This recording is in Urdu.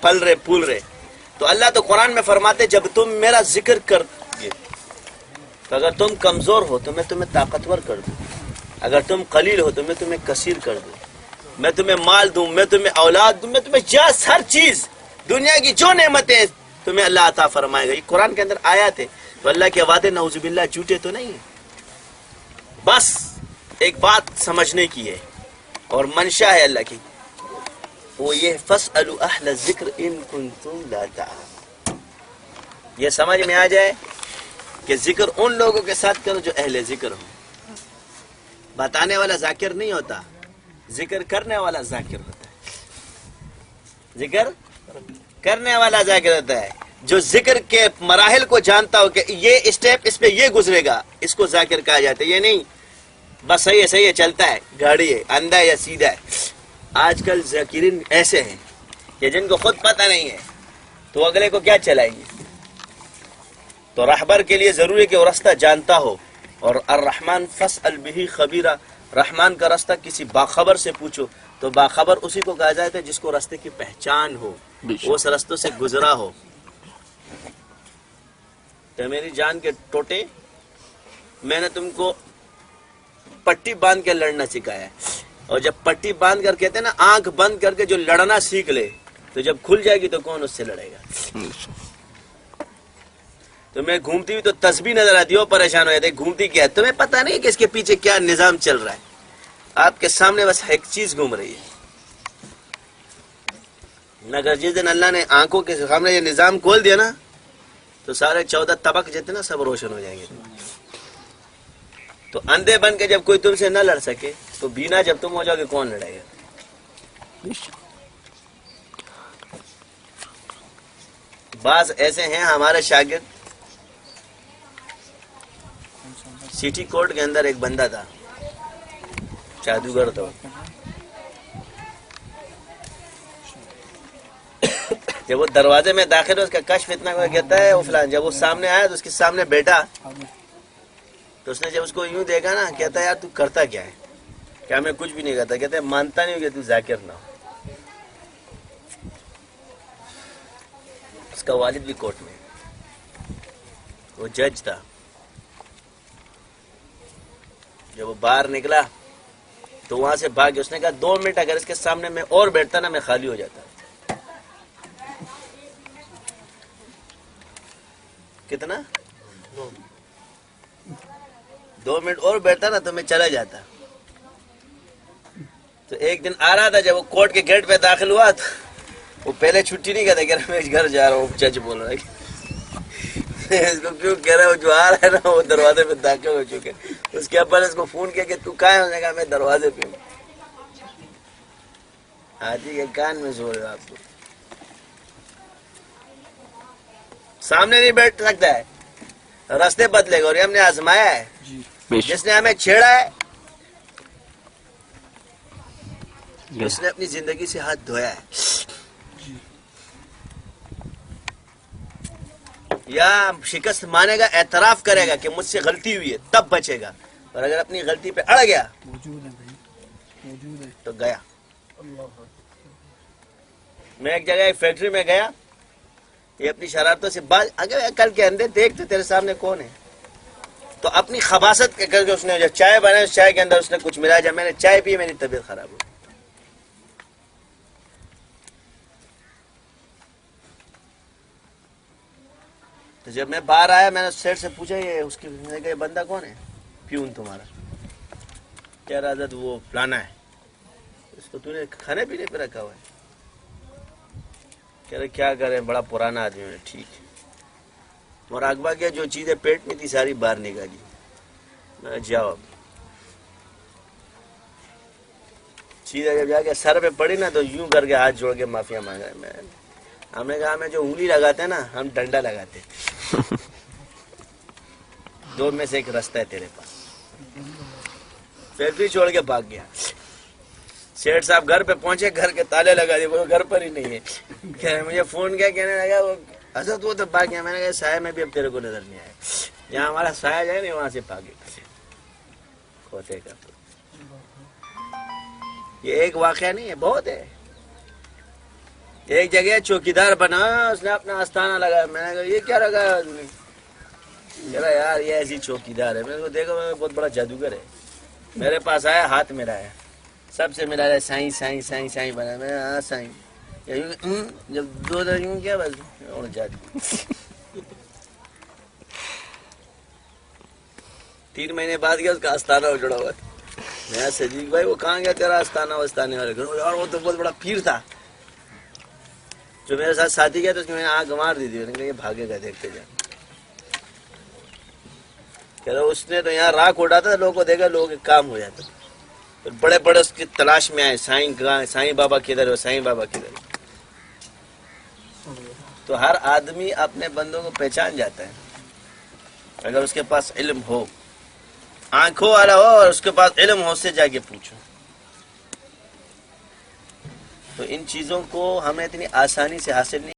پھل رہے پھول رہے. تو اللہ تو قرآن میں فرماتے جب تم میرا ذکر کر گے تو اگر تم کمزور ہو تو میں تمہیں طاقتور کر دوں, اگر تم قلیل ہو تو میں تمہیں کثیر کر دوں, میں تمہیں مال دوں, میں تمہیں اولاد دوں, میں تمہیں جس ہر چیز دنیا کی جو نعمتیں تمہیں اللہ عطا فرمائے گا. یہ قرآن کے اندر آیات ہے. تو اللہ کے وعدے نعوذ باللہ جھوٹے تو نہیں ہیں. بس ایک بات سمجھنے کی ہے اور منشا ہے اللہ کی, وہ یہ فَاسْأَلُوا أَهْلَ الذِّكْرِ إِن كُنتُمْ لَا تَعْلَمُونَ. یہ سمجھ میں آ جائے کہ ذکر ان لوگوں کے ساتھ کرو جو اہل ذکر ہو. بتانے والا ذاکر نہیں ہوتا, ذکر کرنے والا ذاکر ہوتا ہے. ذکر کرنے والا ذاکر ہوتا ہے جو ذکر کے مراحل کو جانتا ہو کہ یہ اسٹیپ اس پہ یہ گزرے گا, اس کو ذاکر کہا جاتا ہے. یہ نہیں بس صحیح ہے چلتا ہے, گاڑی ہے, اندھا ہے یا سیدھا ہے. آج کل ذاکرین ایسے ہیں کہ جن کو خود پتہ نہیں ہے تو اگلے کو کیا چلائیں گے. تو رہبر کے لیے ضروری ہے کہ وہ رستہ جانتا ہو. اور الرحمن فاسأل بہ خبیرہ, رحمان کا رستہ کسی باخبر سے پوچھو. تو باخبر اسی کو کہا جاتا ہے جس کو رستے کی پہچان ہو, اس رستوں سے گزرا ہو. تو میری جان کے ٹوٹے, میں نے تم کو پٹی باندھ کے لڑنا سکھایا ہے. اور جب پٹی باندھ کر کہتے ہیں نا آنکھ بند کر کے جو لڑنا سیکھ لے تو جب کھل جائے گی تو کون اس سے لڑے گا. تو میں گھومتی ہوئی تو تسبیح نظر آتی ہو, پریشان ہو جاتے گھومتی کیا ہے, تمہیں پتہ نہیں کہ اس کے پیچھے کیا نظام چل رہا ہے. آپ کے سامنے بس ایک چیز گھوم رہی ہے. مگر جس دن اللہ نے آنکھوں کے سامنے یہ نظام کھول دیا نا تو سارے 14 طبق جتنے نا سب روشن ہو جائیں گے. تو اندھے بن کے جب کوئی تم سے نہ لڑ سکے تو بینا جب تم ہو جاؤ گے کون لڑے گا. بعض ایسے ہیں ہمارے شاگرد, سٹی کورٹ کے اندر ایک بندہ تھا, جادوگر تھا. جب وہ دروازے میں داخل ہو اس کا کشف اتنا کوئی کہتا ہے وہ فلان. جب وہ سامنے آیا تو اس کے سامنے بیٹا تو اس نے جب اس کو یوں دیکھا نا کہتا ہے یار تو کرتا کیا ہے, کیا میں کچھ بھی نہیں کرتا. کہتا ہے مانتا نہیں ہوں کہ تو ذاکر نہ ہو. اس کا والد بھی کورٹ میں, وہ جج تھا. جب وہ باہر نکلا تو وہاں سے بھاگ, اس نے کہا 2 منٹ اگر اس کے سامنے میں اور بیٹھتا نا میں خالی ہو جاتا. کتنا 2 منٹ اور بیٹھتا نا تو میں چلا جاتا. تو ایک دن آ رہا تھا جب وہ کورٹ کے گیٹ پہ داخل ہوا تو وہ پہلے چھٹی نہیں کہتا, کہہ رہا میں گھر جا رہا ہوں. جج بول رہا ہے اس کو کیوں کہہ رہا ہے, وہ جو آ رہا ہے نا وہ دروازے پہ داخل ہو چکے. اس کے ابا نے اس کو فون کیا کہ تو کہاں ہے, اس نے کہا میں دروازے پہ ہوں. حاجی کے کان میں زور ہے, آپ کو سامنے نہیں بیٹھ سکتا ہے, راستے بدلے گا. اور یہ ہم نے آزمایا ہے, جس نے ہمیں چھیڑا ہے اس نے اپنی زندگی سے ہاتھ دھویا ہے. یا شکست مانے گا, اعتراف کرے گا کہ مجھ سے غلطی ہوئی ہے تب بچے گا, اور اگر اپنی غلطی پہ اڑ گیا تو گیا. میں ایک جگہ ایک فیکٹری میں گیا, یہ اپنی شرارتوں سے باز اگر کل کے اندر دیکھ تو تیرے سامنے کون ہے. تو اپنی خباثت کے کر کے اس نے جو چائے بنائی اس چائے کے اندر اس نے کچھ ملایا. جب میں نے چائے پی میری طبیعت خراب ہوئی. تو جب میں باہر آیا میں نے سیٹ سے پوچھا یہ اس کی, میں نے کہا یہ بندہ کون ہے, پیون تمہارا. کیا حضرت وہ فلانا ہے, اس کو تو نے کھانے پینے پہ رکھا ہوا ہے. کہہ رہے کیا کریں بڑا پرانا آدمی ہے. ٹھیک ہے, مراقبہ کیا جو چیزیں پیٹ میں تھی ساری باہر نکالی. میں جاؤ اب چیزیں جب جا کے سر پہ پڑی نا تو یوں کر کے ہاتھ جوڑ کے معافیا مانگا. ہم نے کہا ہمیں جو انگلی لگاتے ہیں نا ہم ڈنڈا لگاتے. 2 میں سے ایک رستہ ہے تیرے پاس. فیکٹری چھوڑ کے بھاگ گیا. سیٹ صاحب گھر پہ پہنچے, گھر کے تالے لگا دیے, وہ گھر پر ہی نہیں ہے. کہہ رہے مجھے فون کیا, کہنے لگا وہ حضرت وہ تو بھاگ گیا. میں نے کہا سایہ میں بھی اب تیرے کو نظر نہیں آیا, جہاں ہمارا سایہ جائے نہیں وہاں سے بھاگے. کھوتے کا یہ ایک واقعہ نہیں ہے, بہت ہے. ایک جگہ چوکیدار بنا، اس نے اپنا آستانہ لگایا. میں نے کہا یہ کیا لگایا آدمی؟ کہہ رہا یار یہ ایسی چوکیدار ہے. میں نے کہا دیکھو میں بہت بڑا جادوگر ہے. میرے پاس آیا، ہاتھ میرا ہے، سب سے ملا رہا سائیں سائیں سائیں سائیں بنا. میں نے ہاں سائیں. جب دو دن کیا بس اور جادو. 3 مہینے بعد گیا، اس کا آستانہ اجڑا ہوا تھا. میں صدیق بھائی وہ کہاں گیا تیرا آستانہ وستانے والے؟ اور وہ تو بہت بڑا پیر تھا جو میرے ساتھ شادی کیا، تو اس کی میں نے آنکھ مار دی تھی. میں نے کہا یہ بھاگے گا دیکھتے جا. کہ اس نے تو یہاں راکھ اڑاتا تھا، لوگوں کو دیکھا لوگوں کے کام ہو جاتا. پھر بڑے بڑے اس کی تلاش میں آئے، سائیں بابا کدھر ہے، سائیں بابا کدھر ہے. تو ہر آدمی اپنے بندوں کو پہچان جاتا ہے اگر اس کے پاس علم ہو، آنکھوں والا ہو اور اس کے پاس علم ہو، سے جا کے پوچھو. تو ان چیزوں کو ہمیں اتنی آسانی سے حاصل نہیں